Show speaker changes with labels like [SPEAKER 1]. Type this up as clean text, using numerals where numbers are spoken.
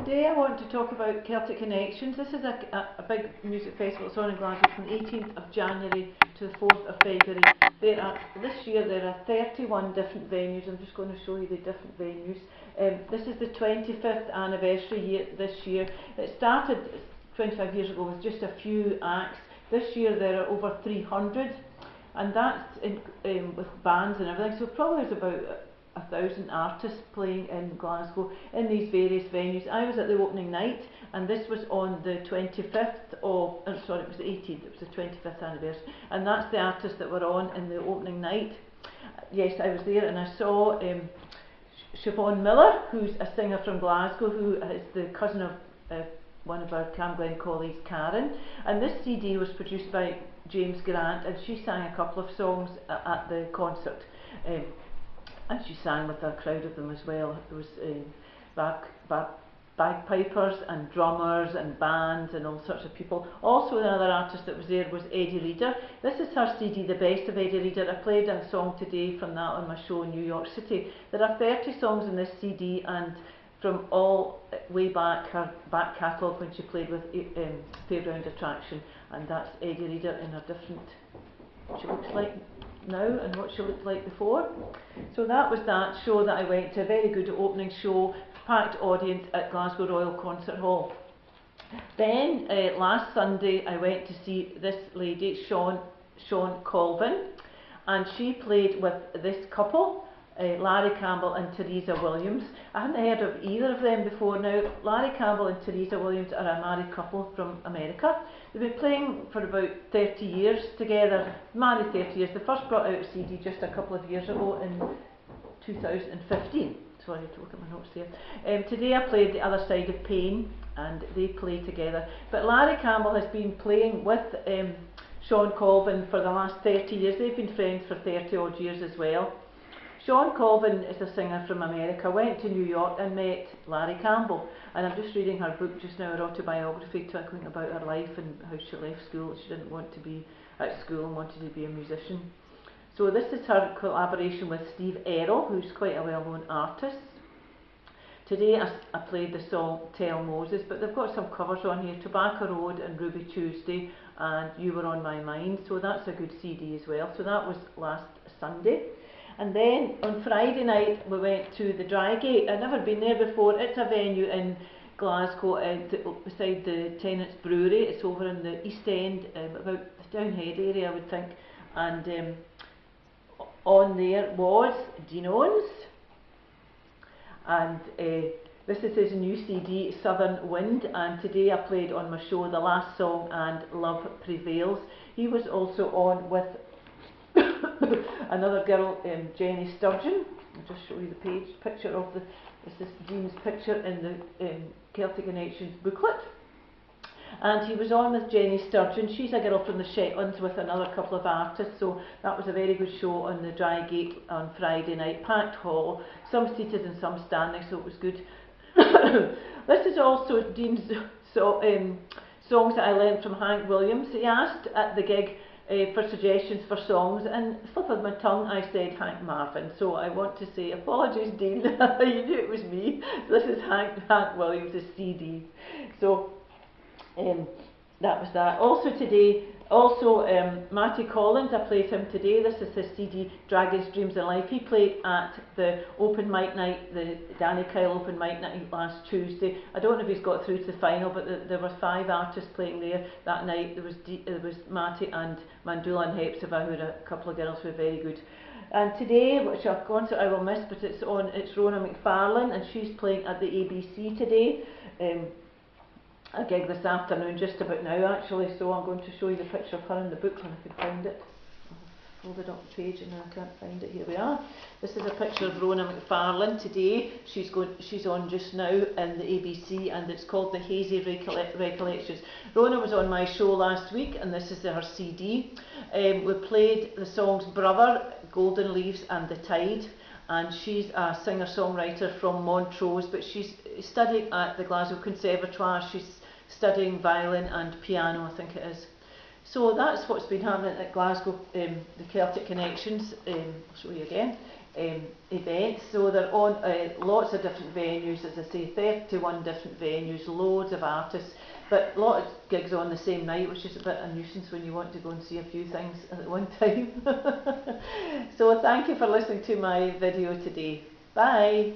[SPEAKER 1] Today I want to talk about Celtic Connections. This is a big music festival. It's on in Glasgow from the 18th of January to the 4th of February. This year there are 31 different venues. I'm just going to show you the different venues. This is the 25th anniversary this year. It started 25 years ago with just a few acts. This year there are over 300, and that's with bands and everything. So probably there's about 1,000 artists playing in Glasgow in these various venues. I was at the opening night, and this was on the 25th of, sorry, it was the 18th, it was the 25th anniversary, and that's the artists that were on in the opening night. Yes, I was there, and I saw Siobhan Miller, who's a singer from Glasgow, who is the cousin of one of our Camglen colleagues, Karen, and this CD was produced by James Grant, and she sang a couple of songs at the concert. And she sang with a crowd of them as well. There was bagpipers and drummers and bands and all sorts of people. Also another artist that was there was Eddie Reader. This is her CD, The Best of Eddie Reader. I played a song today from that on my show in New York City. There are 30 songs in this CD, and from all way back, her back catalogue when she played with Fairground Attraction, and that's Eddie Reader in a different, she looks like now and what she looked like before. So that was that show that I went to, a very good opening show, packed audience at Glasgow Royal Concert Hall. Then last Sunday I went to see this lady, Sean Colvin, and she played with this couple, Larry Campbell and Teresa Williams. I hadn't heard of either of them before. Now, Larry Campbell and Teresa Williams are a married couple from America. They've been playing for about 30 years together, married 30 years. They first brought out a CD just a couple of years ago in 2015. Sorry, I have to look at my notes there. Today I played The Other Side of Pain, and they play together. But Larry Campbell has been playing with Sean Colvin for the last 30 years. They've been friends for 30 odd years as well. Sean Colvin is a singer from America, went to New York and met Larry Campbell, and I'm just reading her book just now, her autobiography, talking about her life and how she left school. She didn't want to be at school and wanted to be a musician. So this is her collaboration with Steve Errol, who's quite a well-known artist. Today I played the song Tell Moses, but they've got some covers on here, Tobacco Road and Ruby Tuesday and You Were On My Mind, so that's a good CD as well. So that was last Sunday. And then on Friday night we went to the Drygate. I'd never been there before. It's a venue in Glasgow beside the Tennant's Brewery. It's over in the East End, about the Downhead area I would think. And on there was Dean Owens. And this is his new CD, Southern Wind. And today I played on my show the last song and Love Prevails. He was also on with another girl, Jenny Sturgeon. I'll just show you the picture of this is Dean's picture in the Celtic Connections booklet. And he was on with Jenny Sturgeon. She's a girl from the Shetlands with another couple of artists, so that was a very good show on the Drygate on Friday night. Packed hall, some seated and some standing, so it was good. This is also Dean's songs that I learned from Hank Williams. He asked at the gig for suggestions for songs, and slip of my tongue I said Hank Marvin, so I want to say apologies Dean, you knew it was me. This is Hank Williams' CD. So that was that. Also today, Matty Collins, I played him today. This is his CD, Dragons, Dreams and Life. He played at the open mic night, the Danny Kyle open mic night last Tuesday. I don't know if he's got through to the final, but there were 5 artists playing there that night. There was Matty and Mandula and Hepzibah, who were a couple of girls who were very good. And today, which a concert I will miss, but it's Rona McFarlane, and she's playing at the ABC today. A gig this afternoon, just about now actually, so I'm going to show you the picture of her in the book when I can find it. I've folded up the page and I can't find it. Here we are. This is a picture of Rona McFarlane today. She's on just now in the ABC, and it's called The Hazy Recollections. Rona was on my show last week, and this is her CD. We played the songs Brother, Golden Leaves and The Tide. And she's a singer-songwriter from Montrose, but she's studying at the Glasgow Conservatoire. She's studying violin and piano, I think it is. So that's what's been happening at Glasgow, the Celtic Connections. I'll show you again. events. So they're on lots of different venues, as I say, 31 different venues, loads of artists, but a lot of gigs on the same night, which is a bit of a nuisance when you want to go and see a few things at one time. So thank you for listening to my video today. Bye.